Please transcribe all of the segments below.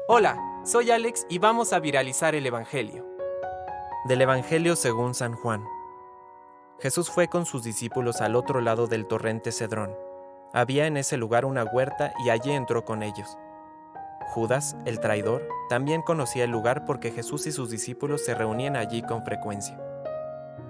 Hola, soy Alex y vamos a viralizar el Evangelio. Del Evangelio según San Juan. Jesús fue con sus discípulos al otro lado del torrente Cedrón. Había en ese lugar una huerta y allí entró con ellos. Judas, el traidor, también conocía el lugar porque Jesús y sus discípulos se reunían allí con frecuencia.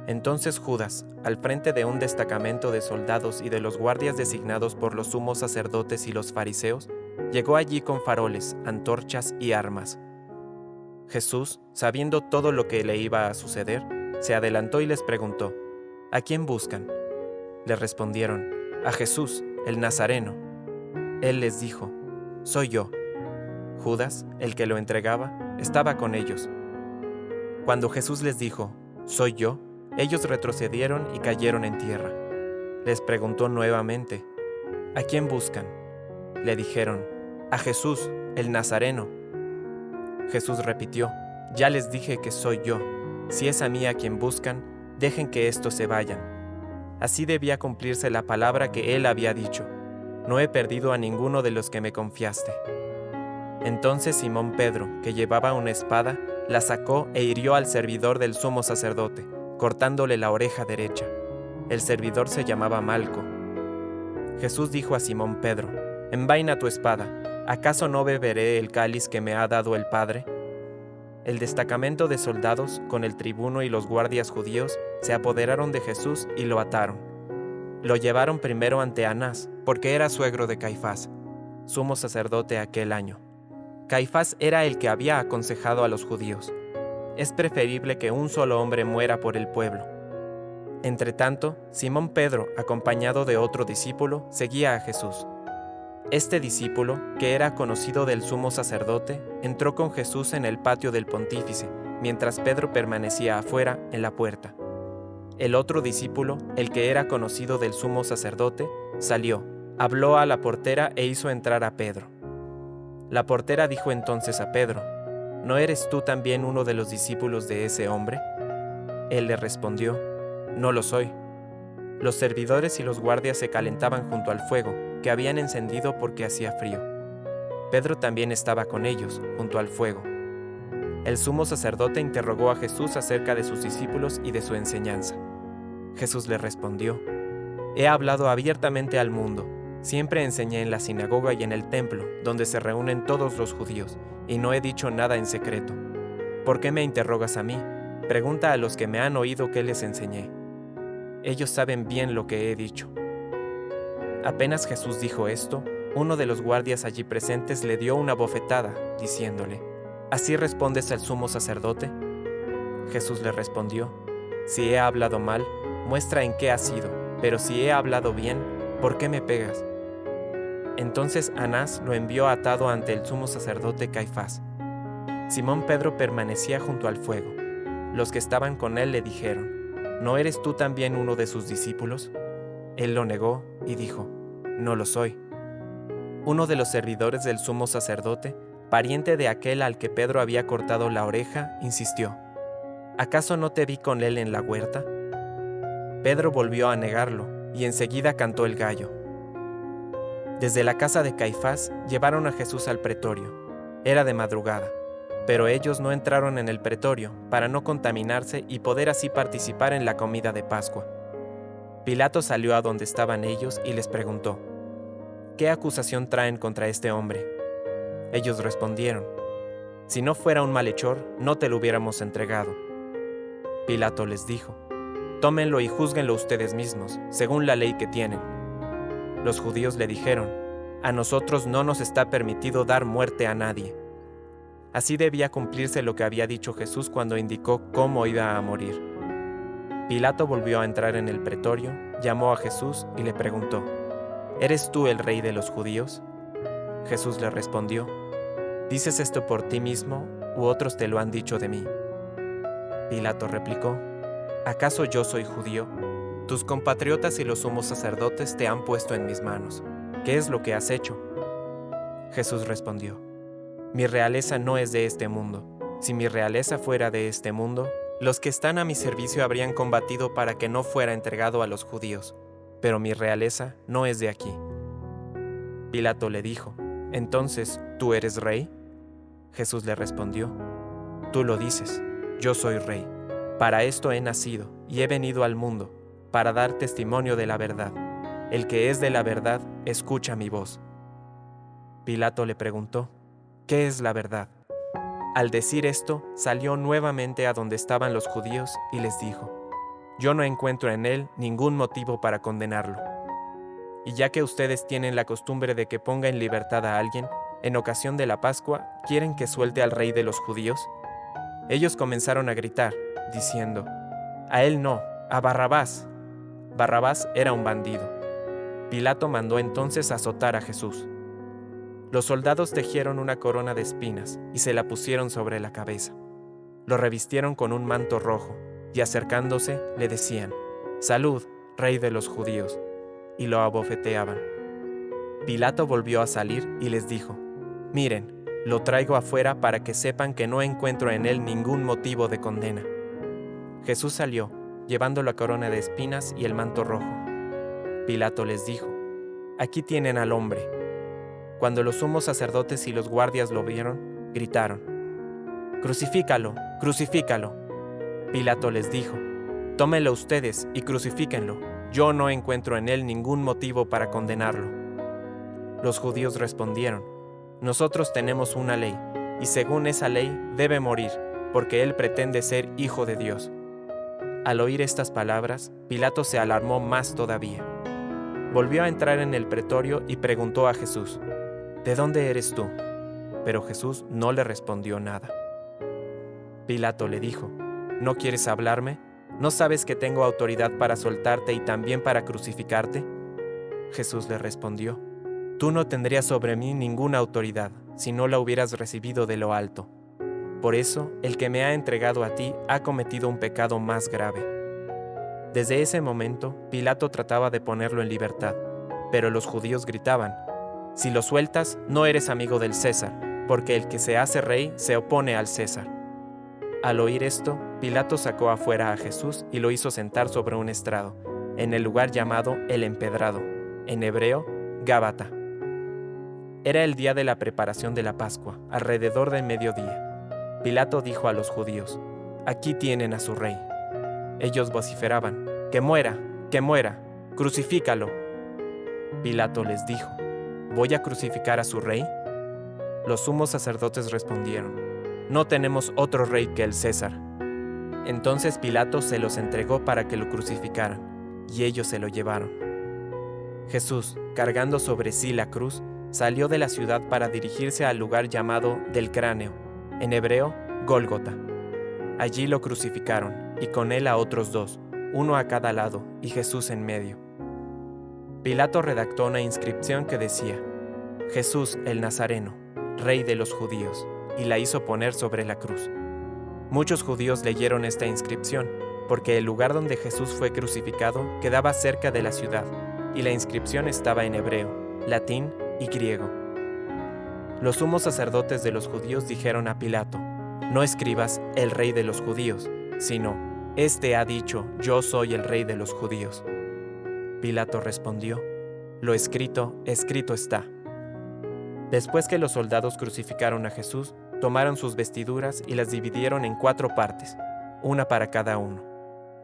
Entonces Judas, al frente de un destacamento de soldados y de los guardias designados por los sumos sacerdotes y los fariseos, llegó allí con faroles, antorchas y armas. Jesús, sabiendo todo lo que le iba a suceder, se adelantó y les preguntó: ¿A quién buscan? Le respondieron: a Jesús, el Nazareno. Él les dijo: soy yo. Judas, el que lo entregaba, estaba con ellos. Cuando Jesús les dijo: soy yo, ellos retrocedieron y cayeron en tierra. Les preguntó nuevamente: ¿a quién buscan? Le dijeron: a Jesús, el Nazareno. Jesús repitió: ya les dije que soy yo. Si es a mí a quien buscan, dejen que estos se vayan. Así debía cumplirse la palabra que él había dicho: no he perdido a ninguno de los que me confiaste. Entonces Simón Pedro, que llevaba una espada, la sacó e hirió al servidor del sumo sacerdote, cortándole la oreja derecha. El servidor se llamaba Malco. Jesús dijo a Simón Pedro: envaina tu espada. ¿Acaso no beberé el cáliz que me ha dado el Padre? El destacamento de soldados, con el tribuno y los guardias judíos, se apoderaron de Jesús y lo ataron. Lo llevaron primero ante Anás, porque era suegro de Caifás, sumo sacerdote aquel año. Caifás era el que había aconsejado a los judíos: es preferible que un solo hombre muera por el pueblo. Entretanto, Simón Pedro, acompañado de otro discípulo, seguía a Jesús. Este discípulo, que era conocido del sumo sacerdote, entró con Jesús en el patio del pontífice, mientras Pedro permanecía afuera, en la puerta. El otro discípulo, el que era conocido del sumo sacerdote, salió, habló a la portera e hizo entrar a Pedro. La portera dijo entonces a Pedro: ¿no eres tú también uno de los discípulos de ese hombre? Él le respondió: no lo soy. Los servidores y los guardias se calentaban junto al fuego, que habían encendido porque hacía frío. Pedro también estaba con ellos, junto al fuego. El sumo sacerdote interrogó a Jesús acerca de sus discípulos y de su enseñanza. Jesús le respondió: he hablado abiertamente al mundo. Siempre enseñé en la sinagoga y en el templo, donde se reúnen todos los judíos, y no he dicho nada en secreto. ¿Por qué me interrogas a mí? Pregunta a los que me han oído qué les enseñé. Ellos saben bien lo que he dicho. Apenas Jesús dijo esto, uno de los guardias allí presentes le dio una bofetada, diciéndole: ¿así respondes al sumo sacerdote? Jesús le respondió: si he hablado mal, muestra en qué ha sido, pero si he hablado bien, ¿por qué me pegas? Entonces Anás lo envió atado ante el sumo sacerdote Caifás. Simón Pedro permanecía junto al fuego. Los que estaban con él le dijeron: ¿no eres tú también uno de sus discípulos? Él lo negó y dijo: no lo soy. Uno de los servidores del sumo sacerdote, pariente de aquel al que Pedro había cortado la oreja, insistió: ¿acaso no te vi con él en la huerta? Pedro volvió a negarlo, y enseguida cantó el gallo. Desde la casa de Caifás llevaron a Jesús al pretorio. Era de madrugada, pero ellos no entraron en el pretorio para no contaminarse y poder así participar en la comida de Pascua. Pilato salió a donde estaban ellos y les preguntó: ¿qué acusación traen contra este hombre? Ellos respondieron: si no fuera un malhechor, no te lo hubiéramos entregado. Pilato les dijo: tómenlo y júzguenlo ustedes mismos, según la ley que tienen. Los judíos le dijeron: a nosotros no nos está permitido dar muerte a nadie. Así debía cumplirse lo que había dicho Jesús cuando indicó cómo iba a morir. Pilato volvió a entrar en el pretorio, llamó a Jesús y le preguntó: ¿eres tú el rey de los judíos? Jesús le respondió: ¿dices esto por ti mismo u otros te lo han dicho de mí? Pilato replicó: ¿acaso yo soy judío? Tus compatriotas y los sumos sacerdotes te han puesto en mis manos. ¿Qué es lo que has hecho? Jesús respondió: mi realeza no es de este mundo. Si mi realeza fuera de este mundo, los que están a mi servicio habrían combatido para que no fuera entregado a los judíos, pero mi realeza no es de aquí. Pilato le dijo: ¿entonces tú eres rey? Jesús le respondió: Tú lo dices, yo soy rey. Para esto he nacido y he venido al mundo, para dar testimonio de la verdad. El que es de la verdad, escucha mi voz. Pilato le preguntó: ¿Qué es la verdad? Al decir esto, salió nuevamente a donde estaban los judíos y les dijo: Yo no encuentro en él ningún motivo para condenarlo. Y ya que ustedes tienen la costumbre de que ponga en libertad a alguien, en ocasión de la Pascua, ¿quieren que suelte al rey de los judíos? Ellos comenzaron a gritar, diciendo: A él no, a Barrabás. Barrabás era un bandido. Pilato mandó entonces azotar a Jesús. Los soldados tejieron una corona de espinas y se la pusieron sobre la cabeza. Lo revistieron con un manto rojo y acercándose le decían: Salud, rey de los judíos, y lo abofeteaban. Pilato volvió a salir y les dijo: Miren, lo traigo afuera para que sepan que no encuentro en él ningún motivo de condena. Jesús salió, llevando la corona de espinas y el manto rojo. Pilato les dijo: Aquí tienen al hombre. Cuando los sumos sacerdotes y los guardias lo vieron, gritaron: ¡Crucifícalo! ¡Crucifícalo! Pilato les dijo: Tómenlo ustedes y crucifíquenlo. Yo no encuentro en él ningún motivo para condenarlo. Los judíos respondieron: Nosotros tenemos una ley, y según esa ley debe morir, porque él pretende ser hijo de Dios. Al oír estas palabras, Pilato se alarmó más todavía. Volvió a entrar en el pretorio y preguntó a Jesús: ¿De dónde eres tú? Pero Jesús no le respondió nada. Pilato le dijo: ¿No quieres hablarme? ¿No sabes que tengo autoridad para soltarte y también para crucificarte? Jesús le respondió: Tú no tendrías sobre mí ninguna autoridad si no la hubieras recibido de lo alto. Por eso, el que me ha entregado a ti ha cometido un pecado más grave. Desde ese momento, Pilato trataba de ponerlo en libertad, pero los judíos gritaban: Si lo sueltas, no eres amigo del César, porque el que se hace rey se opone al César. Al oír esto, Pilato sacó afuera a Jesús y lo hizo sentar sobre un estrado, en el lugar llamado El Empedrado, en hebreo, Gábata. Era el día de la preparación de la Pascua, alrededor del mediodía. Pilato dijo a los judíos: Aquí tienen a su rey. Ellos vociferaban: ¡Que muera! ¡Que muera! ¡Crucifícalo! Pilato les dijo: ¿Voy a crucificar a su rey? Los sumos sacerdotes respondieron: No tenemos otro rey que el César. Entonces Pilato se los entregó para que lo crucificaran, y ellos se lo llevaron. Jesús, cargando sobre sí la cruz, salió de la ciudad para dirigirse al lugar llamado del Cráneo, en hebreo, Gólgota. Allí lo crucificaron, y con él a otros dos, uno a cada lado, y Jesús en medio. Pilato redactó una inscripción que decía: Jesús el Nazareno, Rey de los Judíos, y la hizo poner sobre la cruz. Muchos judíos leyeron esta inscripción, porque el lugar donde Jesús fue crucificado quedaba cerca de la ciudad, y la inscripción estaba en hebreo, latín y griego. Los sumos sacerdotes de los judíos dijeron a Pilato: No escribas el Rey de los Judíos, sino: Este ha dicho: Yo soy el Rey de los Judíos. Pilato respondió: Lo escrito, escrito está. Después que los soldados crucificaron a Jesús, tomaron sus vestiduras y las dividieron en 4 partes, una para cada uno.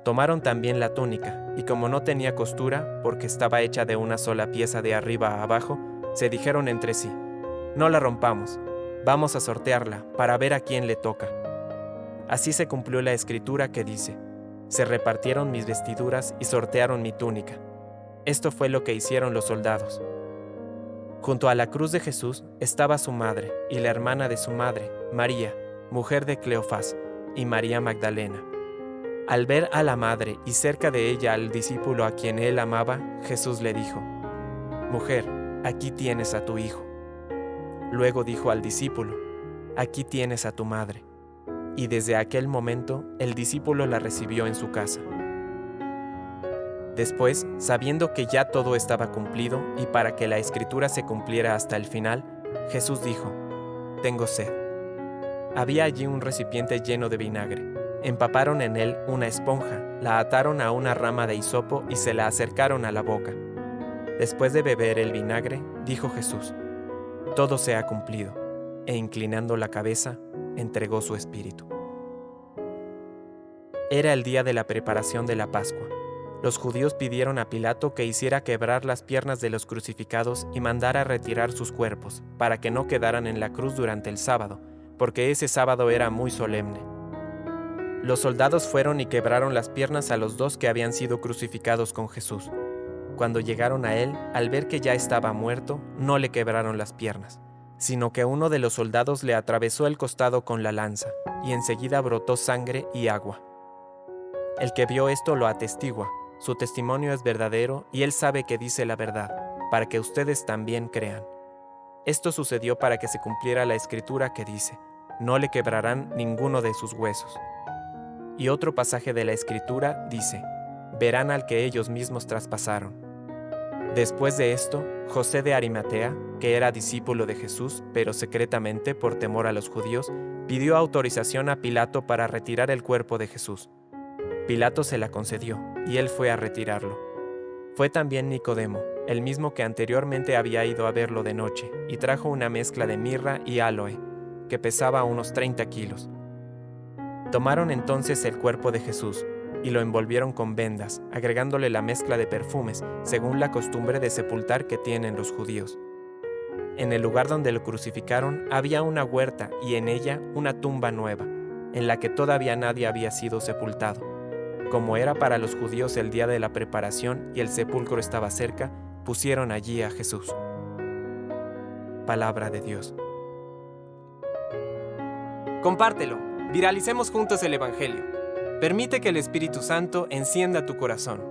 Tomaron también la túnica, y como no tenía costura, porque estaba hecha de una sola pieza de arriba a abajo, se dijeron entre sí: No la rompamos, vamos a sortearla para ver a quién le toca. Así se cumplió la escritura que dice: Se repartieron mis vestiduras y sortearon mi túnica. Esto fue lo que hicieron los soldados. Junto a la cruz de Jesús estaba su madre y la hermana de su madre, María, mujer de Cleofás, y María Magdalena. Al ver a la madre y cerca de ella al discípulo a quien él amaba, Jesús le dijo: Mujer, aquí tienes a tu hijo. Luego dijo al discípulo: Aquí tienes a tu madre. Y desde aquel momento el discípulo la recibió en su casa. Después, sabiendo que ya todo estaba cumplido y para que la escritura se cumpliera hasta el final, Jesús dijo: Tengo sed. Había allí un recipiente lleno de vinagre. Empaparon en él una esponja, la ataron a una rama de hisopo y se la acercaron a la boca. Después de beber el vinagre, dijo Jesús: Todo se ha cumplido. e inclinando la cabeza, entregó su espíritu. Era el día de la preparación de la Pascua. Los judíos pidieron a Pilato que hiciera quebrar las piernas de los crucificados y mandara retirar sus cuerpos, para que no quedaran en la cruz durante el sábado, porque ese sábado era muy solemne. Los soldados fueron y quebraron las piernas a los dos que habían sido crucificados con Jesús. Cuando llegaron a él, al ver que ya estaba muerto, no le quebraron las piernas, sino que uno de los soldados le atravesó el costado con la lanza, y enseguida brotó sangre y agua. El que vio esto lo atestigua, su testimonio es verdadero y él sabe que dice la verdad, para que ustedes también crean. Esto sucedió para que se cumpliera la escritura que dice: no le quebrarán ninguno de sus huesos. Y otro pasaje de la escritura dice: verán al que ellos mismos traspasaron. Después de esto, José de Arimatea, que era discípulo de Jesús, pero secretamente por temor a los judíos, pidió autorización a Pilato para retirar el cuerpo de Jesús. Pilato se la concedió, y él fue a retirarlo. Fue también Nicodemo, el mismo que anteriormente había ido a verlo de noche, y trajo una mezcla de mirra y áloe, que pesaba unos 30 kilos. Tomaron entonces el cuerpo de Jesús, y lo envolvieron con vendas, agregándole la mezcla de perfumes, según la costumbre de sepultar que tienen los judíos. En el lugar donde lo crucificaron había una huerta y en ella una tumba nueva, en la que todavía nadie había sido sepultado. Como era para los judíos el día de la preparación y el sepulcro estaba cerca, pusieron allí a Jesús. Palabra de Dios. Compártelo, viralicemos juntos el Evangelio. Permite que el Espíritu Santo encienda tu corazón.